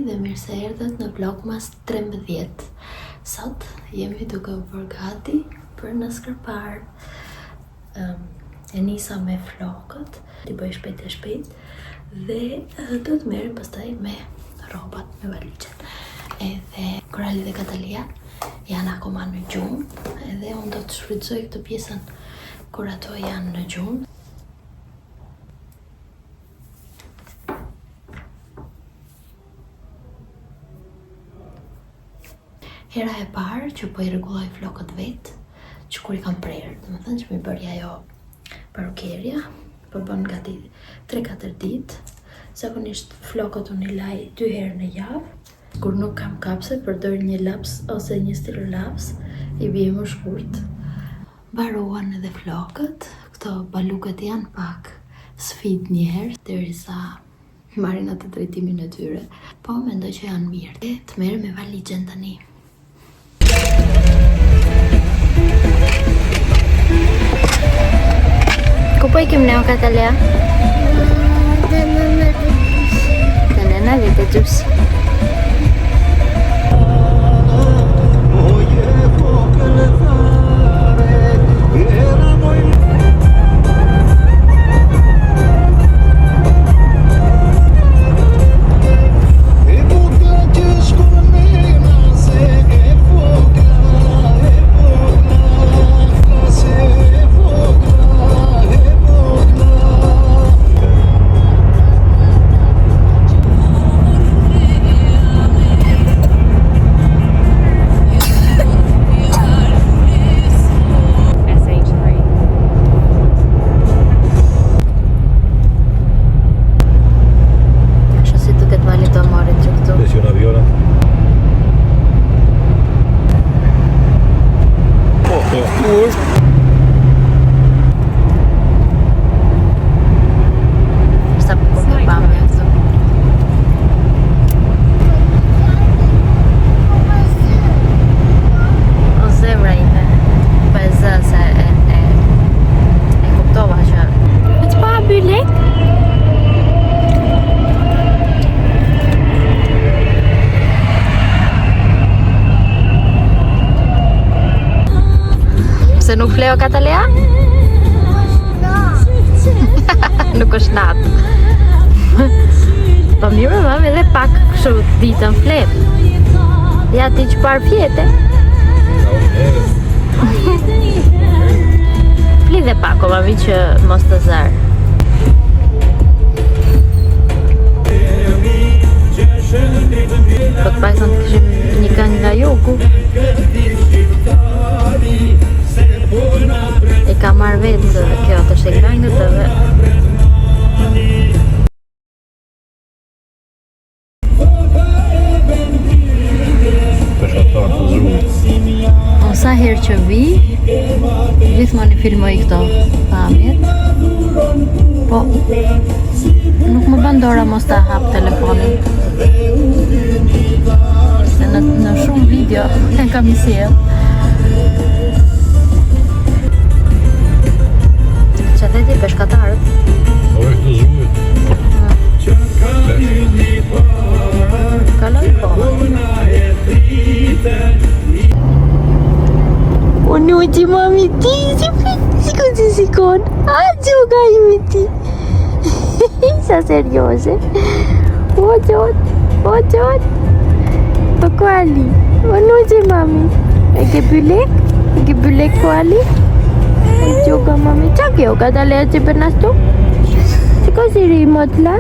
dhe mirë se erdhët në Vlogmas 13. Sot jemi duke u bërë gati për në skërpar. E nisa me flokët, t'i bëj shpejt e shpejt dhe do të merrem pastaj me rrobat, me valigjen. Edhe Korali dhe Katalia janë akoma në gjumë, edhe unë do të shfrytëzoj këtë pjesën kur ato janë në gjumë. Hera e parë që po i rregulloj flokët vetë, që kur i kam prerë, domethënë që më bëri ajo parukerja, po bën gati 3-4 ditë. Zakonisht flokët unë i laj 2 herë në javë. Kur nuk kam kapse, përdor një laps ose një stilolaps, i bie më shkurt. Mbaruan edhe flokët, këto balukët janë pak sfidë një herë, derisa marrin atë drejtimin e tyre, po mendoj që janë mirë. Të merrem me valigjen tani. Ku po ikim ne o Katalia? Te nëna dhe te gjusë. Se nuk fleo Katalia? Nuk është natë. Po mirë mam edhe pak kështu ditën flem. Ja ti që parë fjete. Fli dhe pak o mami që mos të zarë. Po të pajson të këshim një këngë nga Joku. E ka marrë vetë kjo të shte këngët edhe. O sa herë që vi, gjithmonë i filmoj këto pamjet. Po, nuk më bën dora mos ta hap telefonin. Se në shumë video e kam i sjell. Që dhe ti peshkatarët? O e këtë zhujt. Kaloj po. O nuqi mami ti, si sikon. A gjoga imi ti. Sa serioze. O gjot. Po Kuali. O nuqi mami. E ke bylek? E ke bylek Kuali? Gjoga mami. Qa kjo Katalia që për nastu? Që ko si ri motla?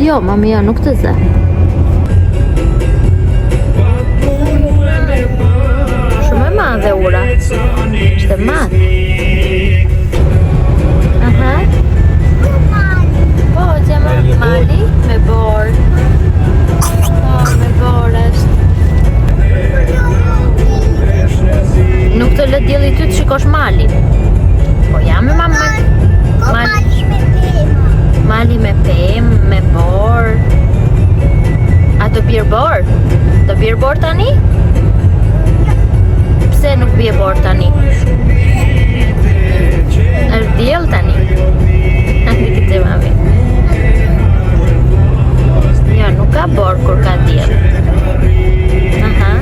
Jo, mami, jo, nuk të zë. Shumë e madhe ura. Ishte madhe. Aha. Po, që mali me borë. Po, me borë është. Nuk të lë djeli ty të shikosh malin. Po, jam e mama. Mali me pemë, me borë. A të bjerë borë? Të bjerë borë tani? Pse nuk bjerë borë tani? është djel tani? mami. Ja, nuk ka borë kur ka diell. Aha.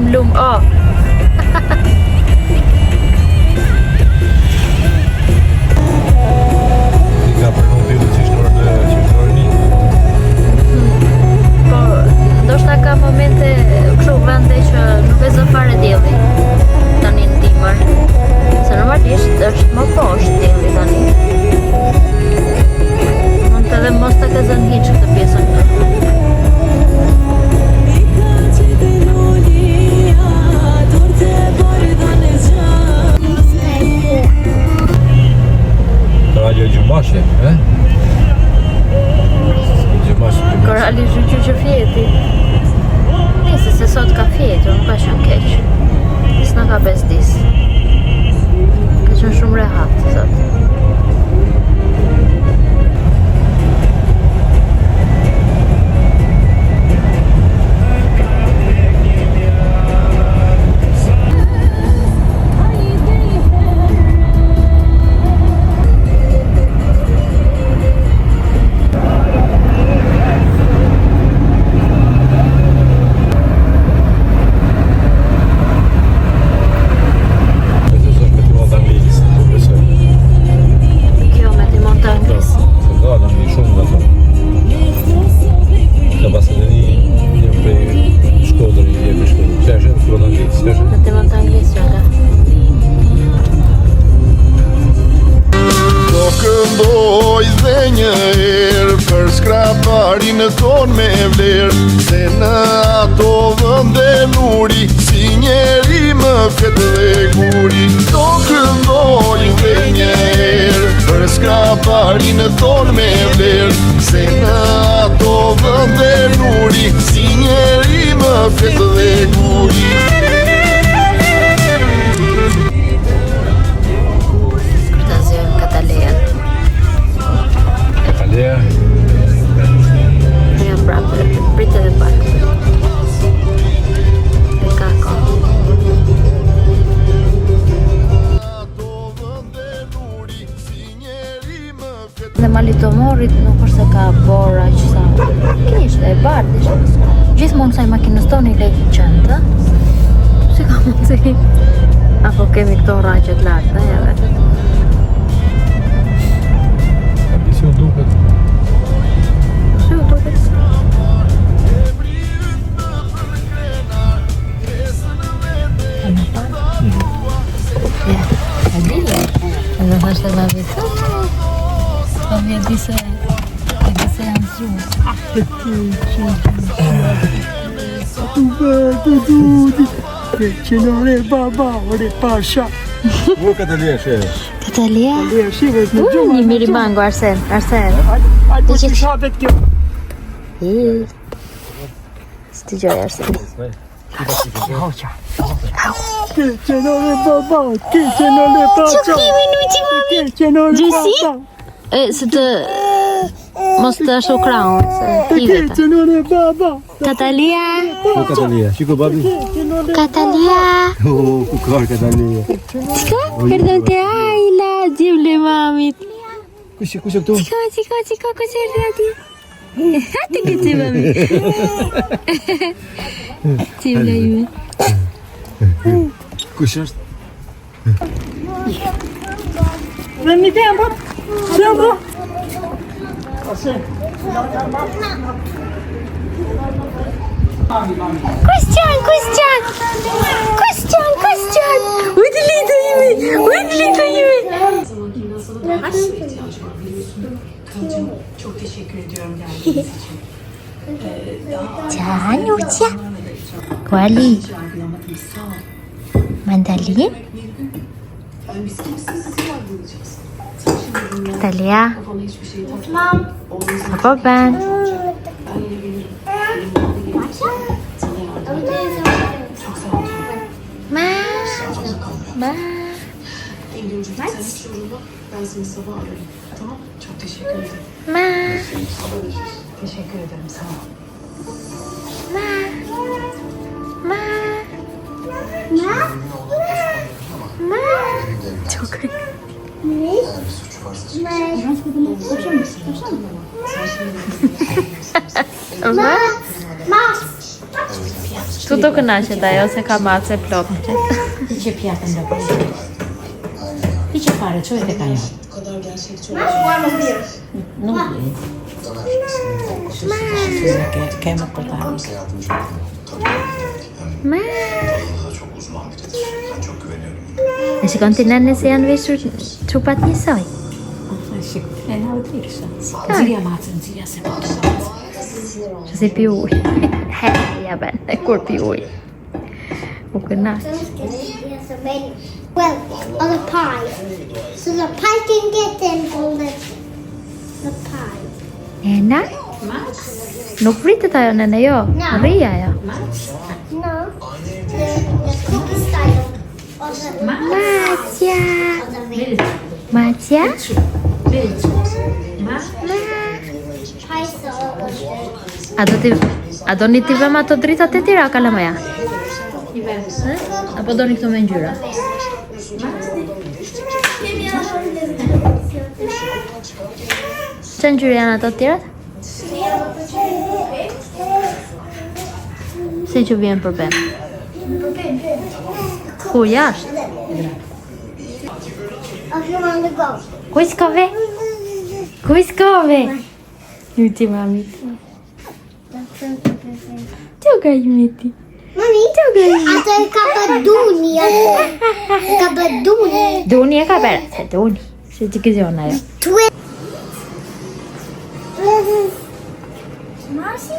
Lum, oh. Ka për konfirmën qishtorë Po, ndoshta ka momente kështu vende që nuk e zë fare dielli. Tani në dimër. Se normalisht është më poshtë dielli tani. Mund të edhe mos ta ka zënë hiç këtë pjesën këtu. Radio Gjumashe, Korali zhyqyr që fjeti. Nisi se sot ka fjetur, nuk ka qenë keq. S'na ka bezdis. Ka qenë shumë rehat sot. Në ton me vler se në ato vënde nuri si njeri më fet dhe guri do këndoj dhe njerë për skrapari në ton me vler se në ato vënde nuri si njeri më fet dhe guri. Kërtazio Kataleja. Kataleja? Prapë, pritë edhe pak. Dhe kako. Dhe Malitomorit nuk është se ka bora që sa. Kishte, e bardh ishte. Gjithmonë saj makinës toni lekë qëndë. Si ka mundësi? Apo kemi këto raqet lartë, jave. Si u duket? Si u duket? Edhe thashtë të vitë. Po mi e di se jam zhjumë. Qenore baba, ore pasha. Wo Kataleja sheve? Kataleja? Shive në gjumë. Një mirimango, Arsen. Ajde që të shabet kjo. Së gjoj, Arsen. Qenore baba, qenore pasha. Që kimi minuti, mami? Qenore pasha. Se të... Mos të ashtu kraun, se i veta. Qenore baba. Katalia? Wo Kataleja? Shiko babi? Katalia? Ku kar Kataleja? Qika? Perdon te Ajla, gjivle mamit. Kush këtu? Qika, kush e rrati? Hati këtë mami. Gjivle ime. Kush është? Dhe mi të jam, që jam, bro? Kostjan! Ujtë lita ime! Çok teşekkür ediyorum geldiğiniz için. Cianuccia. Quali? Yargılamadım. Sağ ol. Mandalin? Biz kimsiz yargılayacağız. Talia? Kafana hiçbir şey takma. Apa ben? Ben yine gelirim. Sana yardım edeceğim. Çok sağ ol. Ma. İlgincim sen hiç yorulma. Ben seni sabah ararım. Tamam. Çok teşekkür ederim. Ma. Teşekkür ederim. Sağ ol. Çok Tu do kënaqet ajo se ka mace plot. Hiç pjatën do bëj. Hiç fare, çoj tek ajo. Bu kadar gerçekçi olacak. Nuk di. Kemë portali. Ma. Çok uzman biridir. Ben çok güveniyorum. E shikon ti nene se janë veshur çupat njësoj. Shik, e na udhërisha. Zilja macën, zilja se po. Që si pi ujë. He, ja ben, e kur pi ujë. U kënaq. Well, on a pie. So the pie can get in on the pie. Ena? Nuk pritet ajo nene jo. Rria ajo. No. The cookie style. Or the Macja. or the vegan. Macja? Pie so A doni t'i vëm ato dritat e tjera kalamaja? Apo doni këto me ngjyra? Çfarë ngjyre janë ato të tjerat? Si që vjen për ben? Ku jashtë? If you want to go. Ku s'kove? Ku s'kove? Ju ti mami. Gjoga imi ti. Mami, ato e ka baduni. Ka baduni. Duni e ka bera, se duni. Se që këzion ajo. Masi?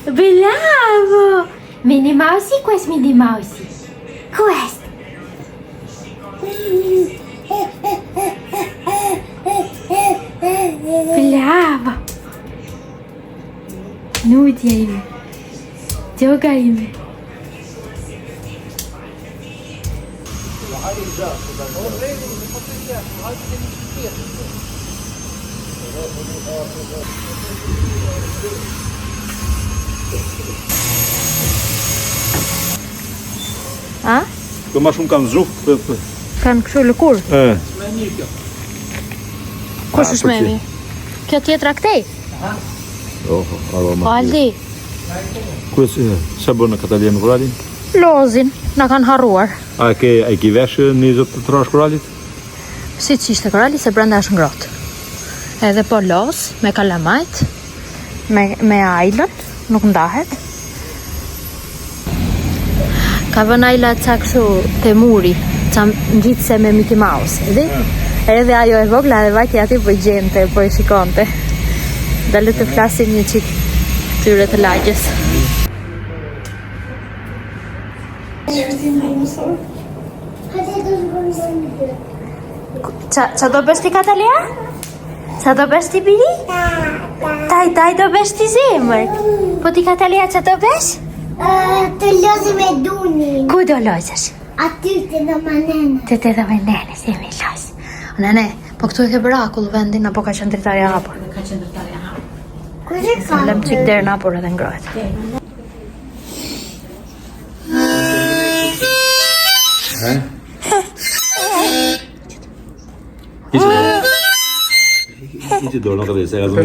Bravo! Minnie Mousey, questo Minnie Mousey. Questo. Bravo! Nudja ime. Gjoga ime. A? Këto ma shumë kanë zhukë. Kanë kështu lëkur. Kush është me mi? Kjo tjetra këtej? Aroma. Po Aldi, Sa bën në Katalia me koralin? lozin, na kanë harruar. A e ki veshë një zot të trash koralit? Si që ishte korali se brenda është ngrohtë. Edhe po los, me kalamajt, me ajlën, nuk ndahet. Ka vën ajla ca kështu te muri, ca ngjitse me Mickey Mouse, e di? Edhe ajo e vogla dhe vajti aty po i gjente, po i shikonte. Dalë të flasim një qik tyre të lagjes. Qa do bësh ti Katalia? Qa do bësh ti biri? Taj do bësh ti zemër. Po ti Katalia qa do bësh? Të lozim me dunin. Ku do lojzësh? Aty të do manene. Të dhe me nene, si mi lojz. Nene, po këtu e ke brakull vendin, apo ka qenë dritarja hapur? Ka qenë ndërtarja hapur. Kush e ka? Lëm qik derë në hapur edhe ngrohet. Ići do, nuk dhe se ja zonë.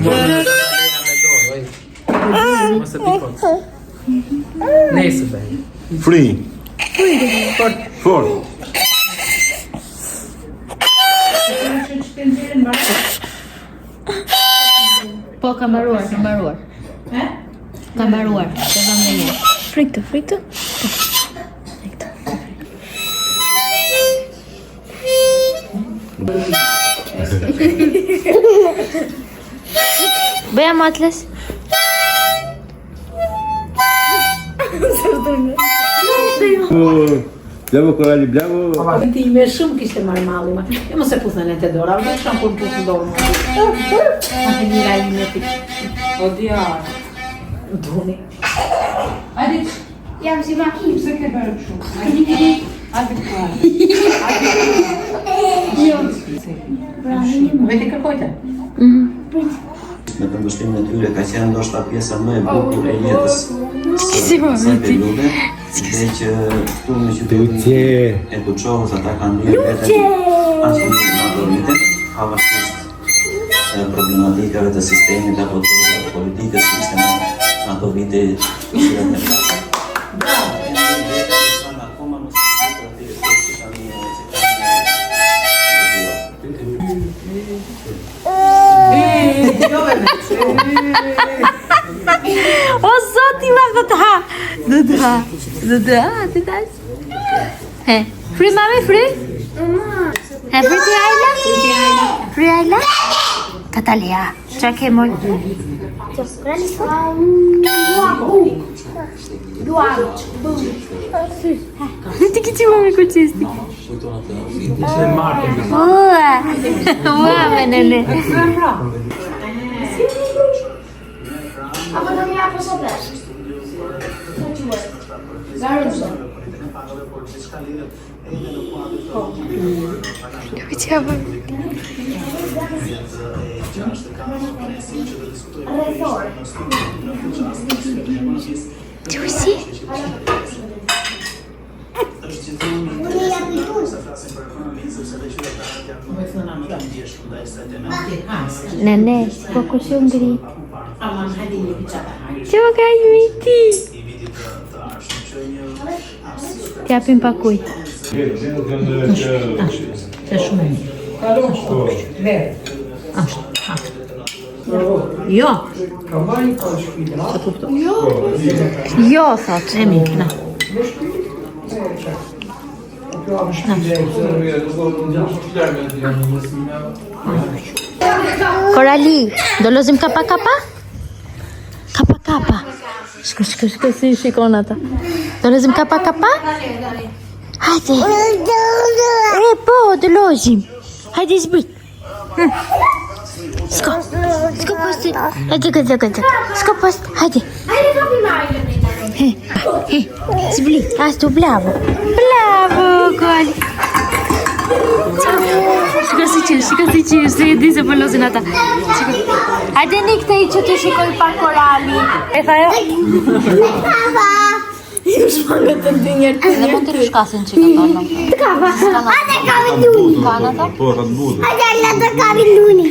Mos e pikot. Nesër bëj. Free. Fort. Po, ka mbaruar. Ka mbaruar, të vëm dhe një. Frikë të. Bëja matles. Bravo Korali, bravo. Ti me shumë kishte marrë malli, ma. E mos e pusën e te dora, më shumë kur pusën dorë. Ma të mira i me ti. O dia. Doni. Hajde. Jam si makinë. Pse ke bërë kështu? Hajde kwa. Vete kërkojte. Me këndvështrimin e tyre ka qenë ndoshta pjesa më e bukur e jetës së periudhe, dhe që këtu në qytetin e Buçovës ata kanë ndjerë veten absolutisht në autoritet, pavarësisht problematikave të sistemit apo të politikës që ishte në ato vite që cilat ne pasëm. Akoma nuk se për të si tani O zoti ma do të ha. Do të ha. He, fry mami, fry? He, fry ti Ayla? Fry Ayla? Katalia, qa ke moj? Ti kici mami ku qisti? Ua, me nene. Apo do mja po soplesh? Zarëzë. Uciaba. Ciusi? Nene, po ku shumë ngri? Që më ka i ti? T'japim pakuj. Të shumë. Jo. Jo, thot. Emi, na. Korali, do lozim kapa kapa? Kapa kapa. Shko si shikon ata. Do lozim kapa kapa? Hajde. E po, do lozim. Hajde zbrit. Shko posti. Hajde. Shko posti. Hajde. Zblit. Ashtu, bravo. Bravo, Koli. Shiko si qirë, se e di se po lozin ata. Hajde një këtej që të shikoj pa Korali. E tha jo? Ju shpanga të ndi njerë të njerë. Dhe mund të rishkasin që ka tonë. Hajde kavi luni. Hajde alla të kavi luni.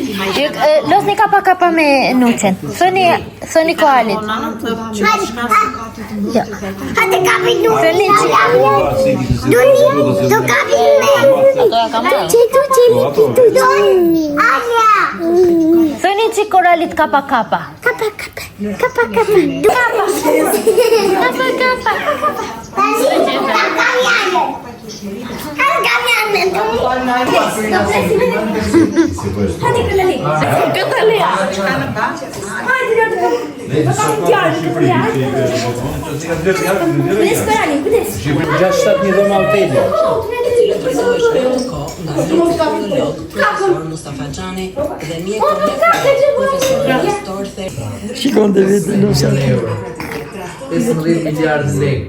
Losni kapa me nuqen. Thoni Koalit. Hajde kavi luni. Luni, do kavi luni. Thoni që Koralit kapa. Kapa. Shikon të vetë në shatë. 15 miliardë lekë.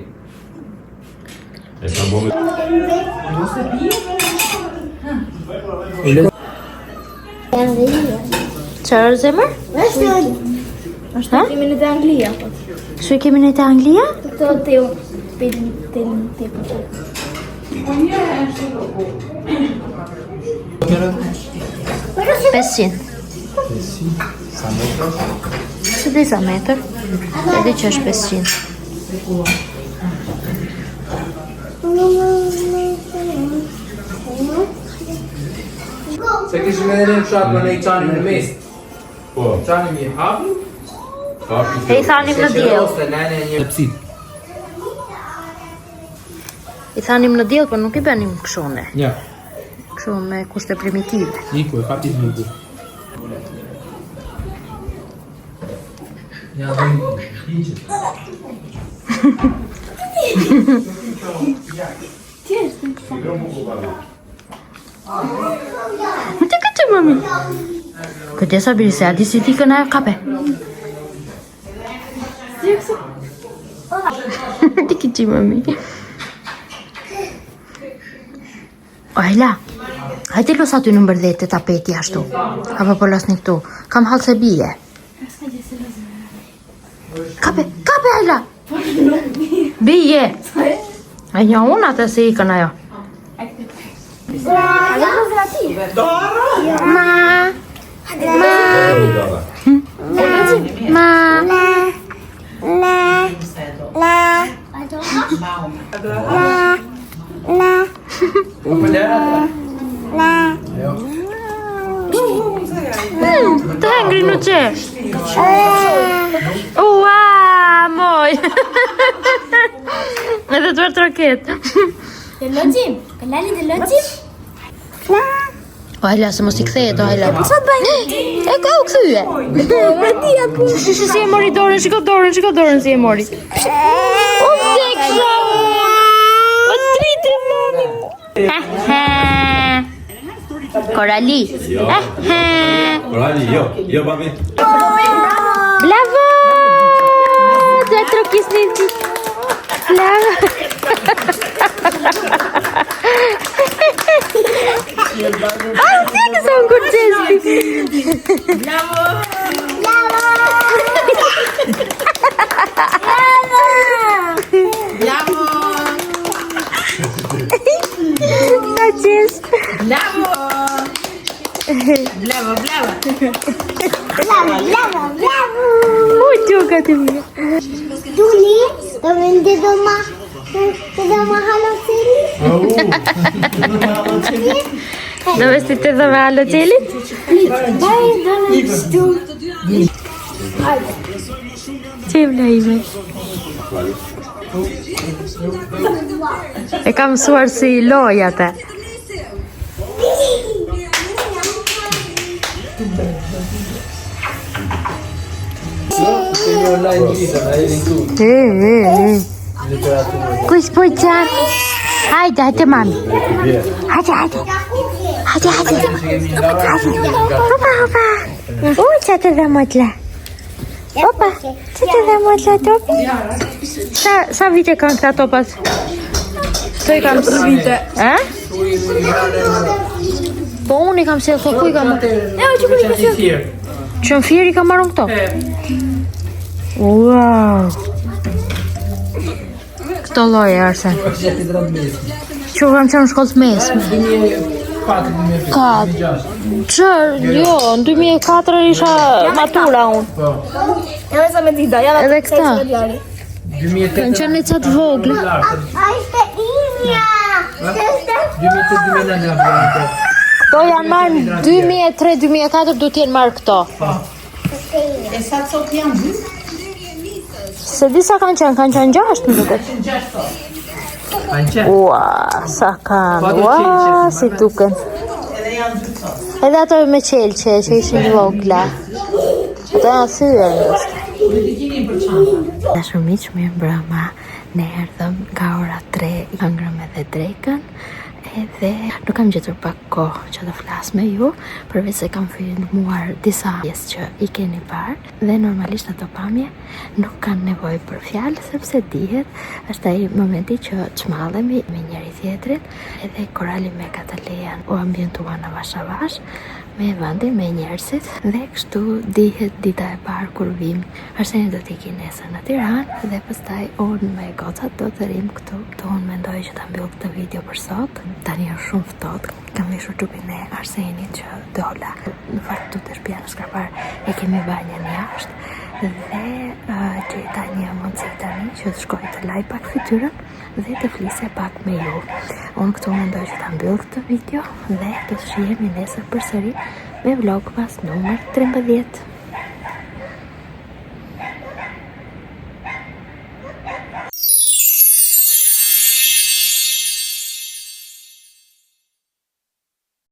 Çfarë zemër? Është kemi në Anglia. Shë kemi në të Anglia? Të teo. Pesëqind. Së di sa metër? Edhe që është 500. Se kishë me edhe në shatë më ne I qanim në mes. Po. Qanim I hapë. E I thanim në diell. I thanim në diell, por nuk I bënim kështu ne. Ja. kështu me kushte primitive. Niku, e kapi Niku. Ja, dan eentje. Më të këtë mami. Këtesa birë se adi si ti këna kape. Ti këtë mami. Ajla, hajde los aty në mbërdhet të tapeti ashtu. Apo po los një këtu. Kam halë se bije. Kape, Ajla. Bije. A një unë atë se i këna jo. Të hengri në që? Ua, moj. Edhe të vërë troket. Të lëgjim? Këllali të lëgjim? O Ajla, se mos I kthejet o Ajla. Qa të bëjnë? E ka u këthyje. Si e mori dorën, shiko dorën si e mori. O deksa o tritë mami. Korali. Korali, jo babi. Bravo! Tu e trokis një ti. Bravo. Así que son curcespi. Bravo! Noches. Muito Catemia. Duli, também de domar haloteli. Dove siete dove all'hotel? Dai, dove stu? Që vlejme? E kam mësuar si loj atë. Kush po qanë? Hajde mami. Hajde. Hopa. Që të dhe motla. Opa, që të dhe motla topi? Sa vite kanë këta topat? Të I kam së vite. Po unë I kam se të ku I kam... Që në fjerë I kam marrën këto? Wow! Këto loje, Arsen. Që kam qenë në shkollë të mesme. 2004. Jo, në 2004 isha matura unë. Edhe këta. Kanë qenë në qatë voglë. A ishte imja! 2008-2009. Këto janë marrë 2003-2004 du t'jenë marrë këto. Se di sa kanë qenë 6 më duket. Ua, sa kanë, si tuken. Edhe ato me qelqe që ishin vogla. Ato janë thyër nështë. Dhe shumë që mirë mbrëma, ne erdhëm nga ora 3, hëngrëm edhe drekën. Edhe nuk kam gjetur pak kohë që të flas me ju, përveç se kam filmuar disa pjesë që I keni parë dhe normalisht ato pamje nuk kanë nevojë për fjalë sepse dihet është ai momenti që çmallemi me njëri tjetrin edhe Korali me Katalejan u ambientuan avash me vendin me njerëzit dhe kështu dihet dita e parë kur vim. Arseni do t'i ki nesër në Tiranë dhe pastaj unë me gocat do të rim këtu. Unë mendoj që ta mbyll këtë video për sot. Tani është shumë ftohtë. Kam veshur trupin e Arsenit që dola. Në fakt tu të shtëpia në Skarpar e kemi banjën jashtë dhe që tani jam mundësi tani që të shkoj të laj pak fytyrën dhe të flise pak me ju. Unë këtu mendoj që ta mbyll këtë video dhe do të shihemi nesër përsëri me vlog pas numër 13.